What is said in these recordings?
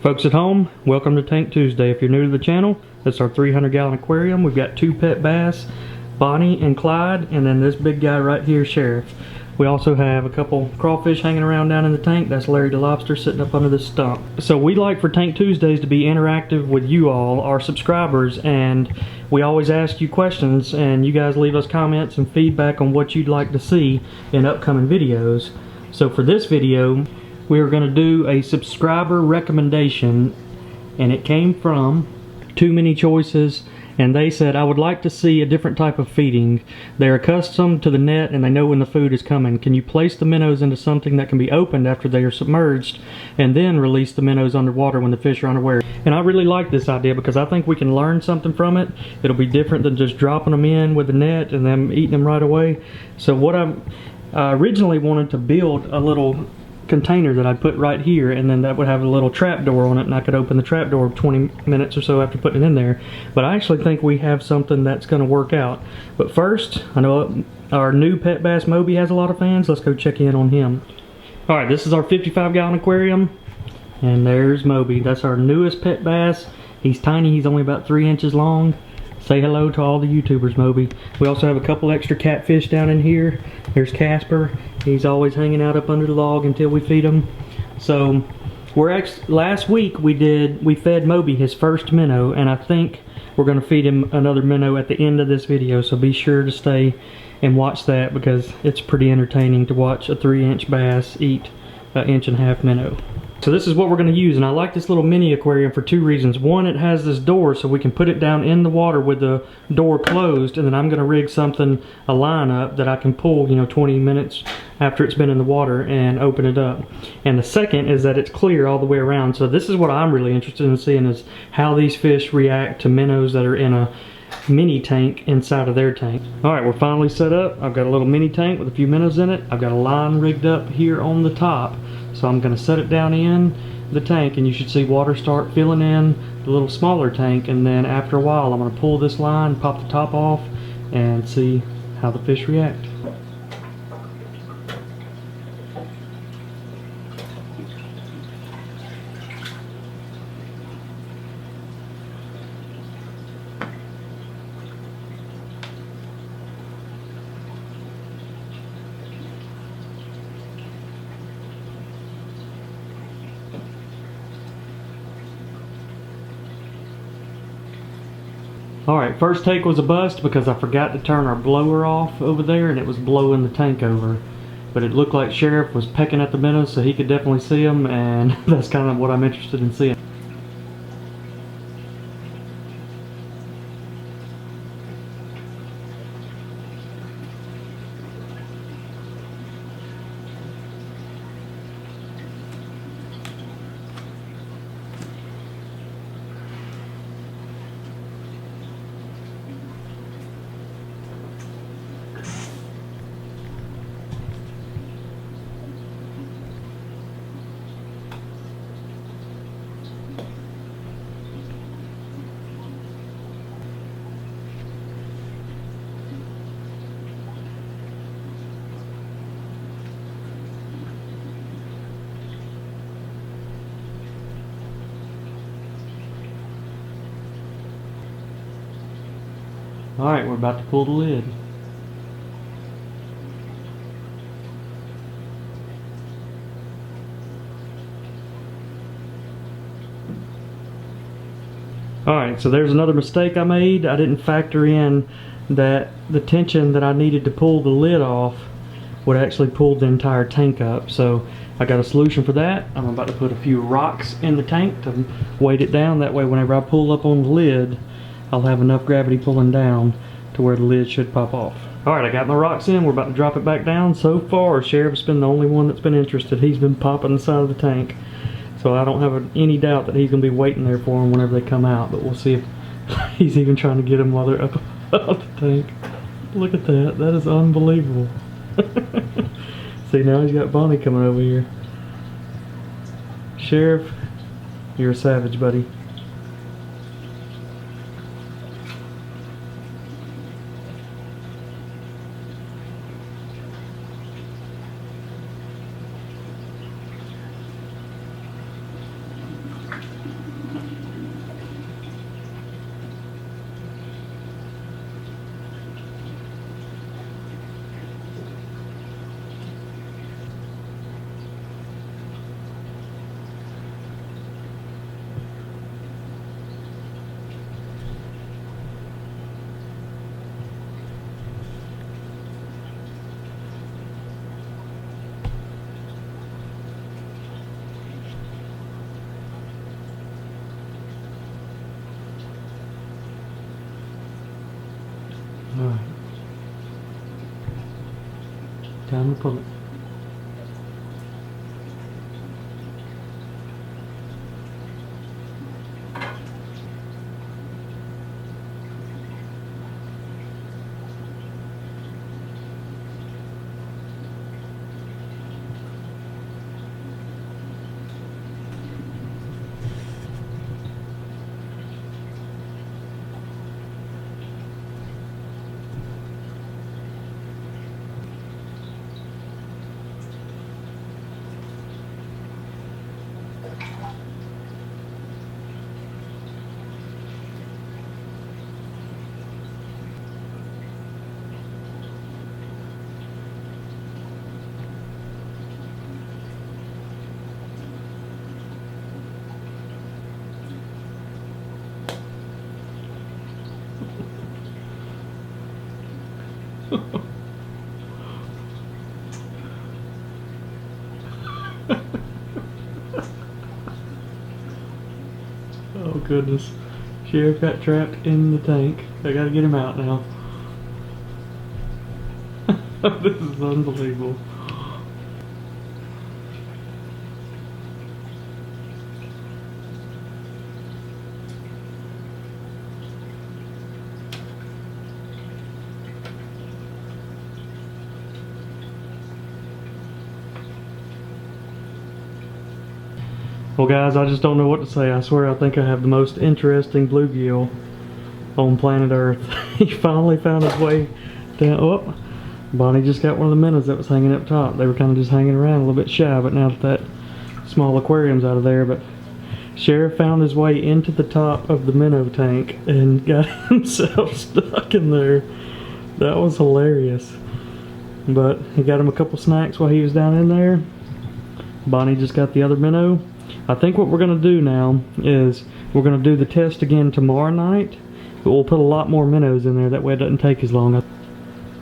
Folks at home, welcome to Tank Tuesday. If you're new to the channel, it's our 300-gallon aquarium. We've got two pet bass, Bonnie and Clyde, and then this big guy right here, Sheriff. We also have a couple crawfish hanging around down in the tank. That's Larry the Lobster sitting up under this stump. So we like for Tank Tuesdays to be interactive with you all, our subscribers, and we always ask you questions, and you guys leave us comments and feedback on what you'd like to see in upcoming videos. So for this video, we are going to do a subscriber recommendation, and it came from Too Many Choices, and they said, I would like to see a different type of feeding. They're accustomed to the net and they know when the food is coming. Can you place the minnows into something that can be opened after they are submerged and then release the minnows underwater when the fish are unaware? And I really like this idea because I think we can learn something from it. It'll be different than just dropping them in with the net and them eating them right away. So what I originally wanted to build a little container that I'd put right here, and then that would have a little trap door on it, and I could open the trap door 20 minutes or so after putting it in there. But I actually think we have something that's going to work out. But first, I know our new pet bass Moby has a lot of fans. Let's go check in on him. Alright, this is our 55-gallon aquarium, and there's Moby. That's our newest pet bass. He's tiny, he's only about 3 inches long. Say hello to all the YouTubers, Moby. We also have a couple extra catfish down in here. There's Casper. He's always hanging out up under the log until we feed him. So last week we fed Moby his first minnow, and I think we're going to feed him another minnow at the end of this video. So be sure to stay and watch that because it's pretty entertaining to watch a 3-inch bass eat an 1.5-inch minnow. So this is what we're going to use, and I like this little mini aquarium for two reasons. One, it has this door so we can put it down in the water with the door closed, and then I'm going to rig a line up that I can pull, 20 minutes after it's been in the water and open it up. And the second is that it's clear all the way around. So this is what I'm really interested in seeing, is how these fish react to minnows that are in a mini tank inside of their tank. Alright, we're finally set up. I've got a little mini tank with a few minnows in it. I've got a line rigged up here on the top. So I'm going to set it down in the tank, and you should see water start filling in the little smaller tank, and then after a while I'm going to pull this line, pop the top off, and see how the fish react. Alright, first take was a bust because I forgot to turn our blower off over there, and it was blowing the tank over. But it looked like Sheriff was pecking at the minnows, so he could definitely see them, and that's kind of what I'm interested in seeing. Alright, we're about to pull the lid. Alright, so there's another mistake I made. I didn't factor in that the tension that I needed to pull the lid off would actually pull the entire tank up. So I got a solution for that. I'm about to put a few rocks in the tank to weight it down. That way whenever I pull up on the lid, I'll have enough gravity pulling down to where the lid should pop off. Alright, I got my rocks in. We're about to drop it back down. So far, Sheriff's been the only one that's been interested. He's been popping the side of the tank. So I don't have any doubt that he's going to be waiting there for them whenever they come out. But we'll see if he's even trying to get them while they're up out the tank. Look at that. That is unbelievable. See, now he's got Bonnie coming over here. Sheriff, you're a savage, buddy. Alright. Time to pull it. Oh goodness. Sheriff got trapped in the tank. I gotta get him out now. This is unbelievable. Well guys, I just don't know what to say. I swear I think I have the most interesting bluegill on planet Earth. He finally found his way down. Oh, Bonnie just got one of the minnows that was hanging up top. They were kind of just hanging around a little bit shy, but now that small aquarium's out of there, but Sheriff found his way into the top of the minnow tank and got himself stuck in there. That was hilarious. But he got him a couple snacks while he was down in there. Bonnie just got the other minnow. I think what we're going to do now is we're going to do the test again tomorrow night, but we'll put a lot more minnows in there. That way it doesn't take as long.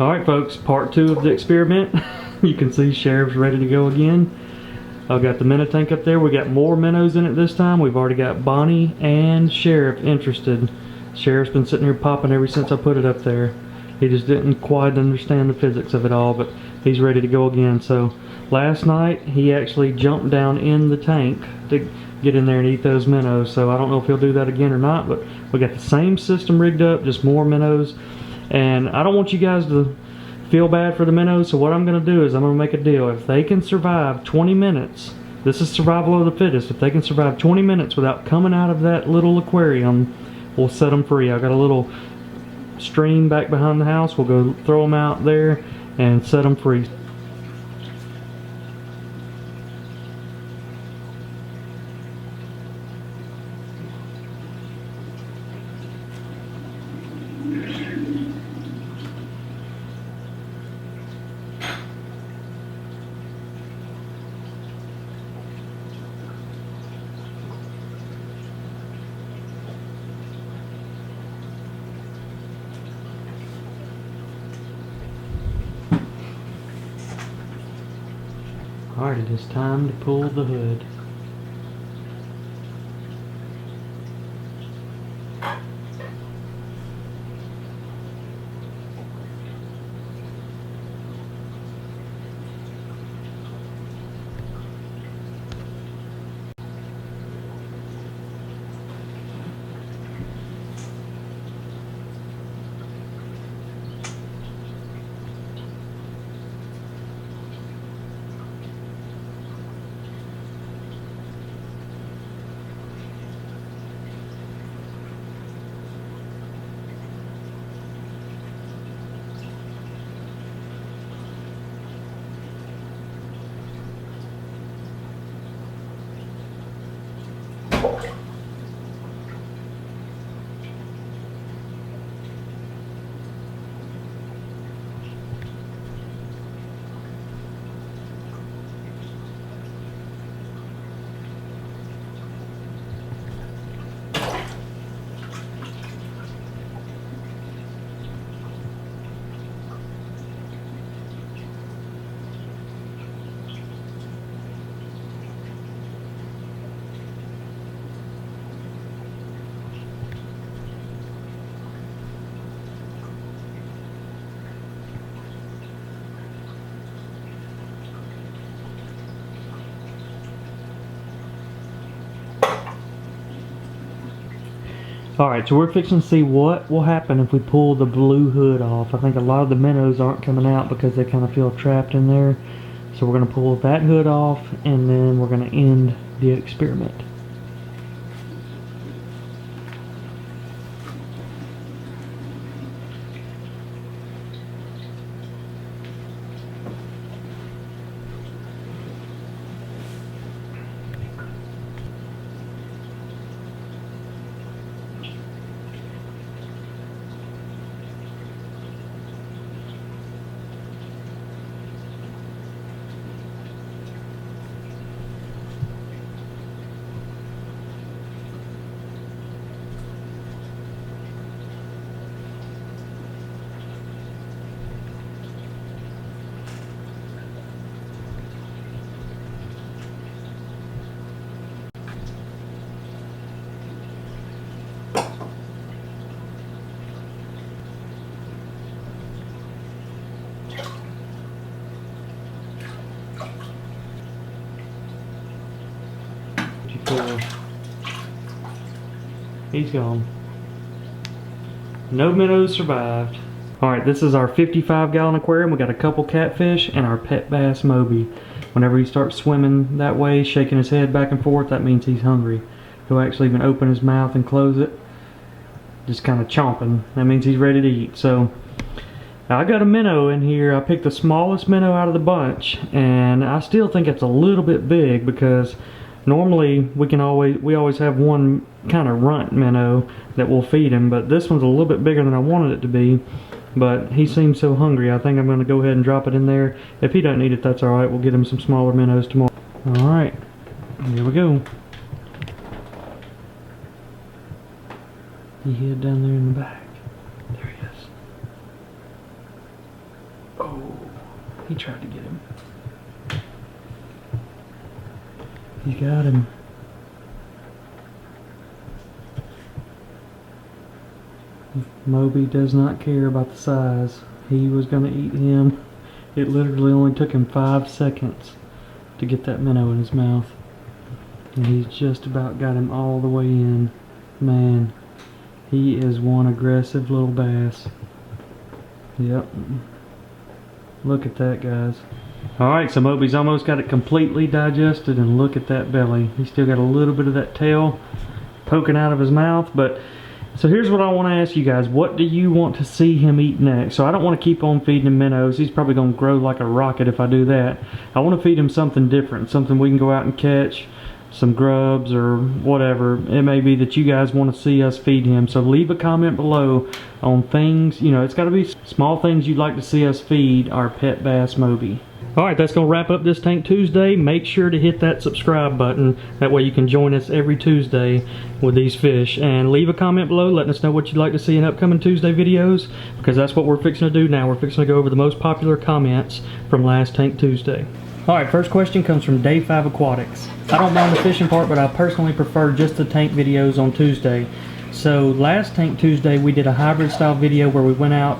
Alright folks, part 2 of the experiment. You can see Sheriff's ready to go again. I've got the minnow tank up there. We got more minnows in it this time. We've already got Bonnie and Sheriff interested. Sheriff's been sitting here popping ever since I put it up there. He just didn't quite understand the physics of it all, but he's ready to go again. So last night he actually jumped down in the tank to get in there and eat those minnows. So I don't know if he'll do that again or not, but we got the same system rigged up, just more minnows. And I don't want you guys to feel bad for the minnows, so what I'm going to do is I'm going to make a deal. If they can survive 20 minutes, this is survival of the fittest. If they can survive 20 minutes without coming out of that little aquarium, we'll set them free. I've got a little stream back behind the house. We'll go throw them out there and set them free. Alright, it is time to pull the hood. Alright, so we're fixing to see what will happen if we pull the blue hood off. I think a lot of the minnows aren't coming out because they kind of feel trapped in there. So we're going to pull that hood off and then we're going to end the experiment. He's gone. No minnows survived. Alright, this is our 55-gallon aquarium. We got a couple catfish and our pet bass Moby. Whenever he starts swimming that way, shaking his head back and forth, that means he's hungry. He'll actually even open his mouth and close it, just kind of chomping. That means he's ready to eat. So I got a minnow in here. I picked the smallest minnow out of the bunch, and I still think it's a little bit big because normally we always have one kind of runt minnow that we'll feed him, but this one's a little bit bigger than I wanted it to be. But he seems so hungry, I think I'm going to go ahead and drop it in there. If he doesn't eat it, that's alright. We'll get him some smaller minnows tomorrow. Alright, here we go. He hid down there in the back. There he is. Oh, he tried to get him. He got him. Moby does not care about the size. He was going to eat him. It literally only took him 5 seconds to get that minnow in his mouth. And he's just about got him all the way in. Man, he is one aggressive little bass. Yep. Look at that, guys. Alright, so Moby's almost got it completely digested, and look at that belly. He's still got a little bit of that tail poking out of his mouth. But so here's what I want to ask you guys. What do you want to see him eat next? So I don't want to keep on feeding him minnows. He's probably going to grow like a rocket if I do that. I want to feed him something different, something we can go out and catch, some grubs or whatever it may be that you guys want to see us feed him. So leave a comment below on things, you know, it's got to be small things you'd like to see us feed our pet bass Moby. Alright, that's going to wrap up this Tank Tuesday. Make sure to hit that subscribe button. That way you can join us every Tuesday with these fish. And leave a comment below letting us know what you'd like to see in upcoming Tuesday videos, because that's what we're fixing to do now. We're fixing to go over the most popular comments from last Tank Tuesday. Alright, first question comes from Day 5 Aquatics. I don't mind the fishing part, but I personally prefer just the tank videos on Tuesday. So last Tank Tuesday we did a hybrid style video where we went out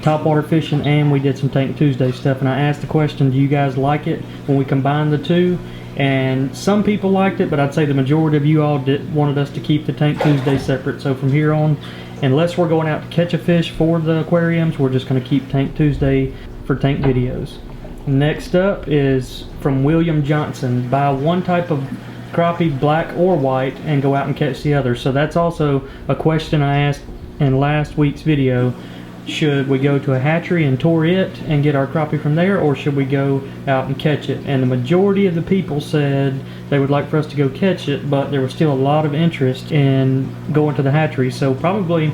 topwater fishing and we did some Tank Tuesday stuff, and I asked the question, do you guys like it when we combine the two? And some people liked it, but I'd say the majority of you all wanted us to keep the Tank Tuesday separate. So from here on, unless we're going out to catch a fish for the aquariums, we're just going to keep Tank Tuesday for tank videos. Next up is from William Johnson. Buy one type of crappie, black or white, and go out and catch the other. So that's also a question I asked in last week's video. Should we go to a hatchery and tour it and get our crappie from there, or should we go out and catch it? And the majority of the people said they would like for us to go catch it, but there was still a lot of interest in going to the hatchery. So probably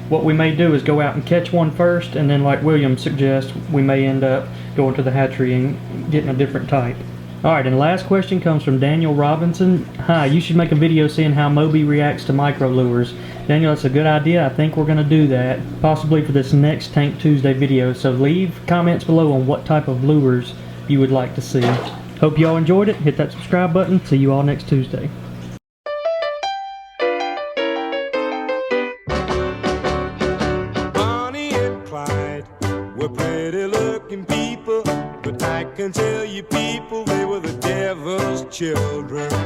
what we may do is go out and catch one first, and then, like William suggests, we may end up going to the hatchery and getting a different type. Alright, and the last question comes from Daniel Robinson. Hi, you should make a video seeing how Moby reacts to micro lures. Daniel, that's a good idea. I think we're going to do that, possibly for this next Tank Tuesday video. So leave comments below on what type of lures you would like to see. Hope you all enjoyed it. Hit that subscribe button. See you all next Tuesday. Bonnie and Clyde were pretty looking people, but I can tell you people, they were the devil's children.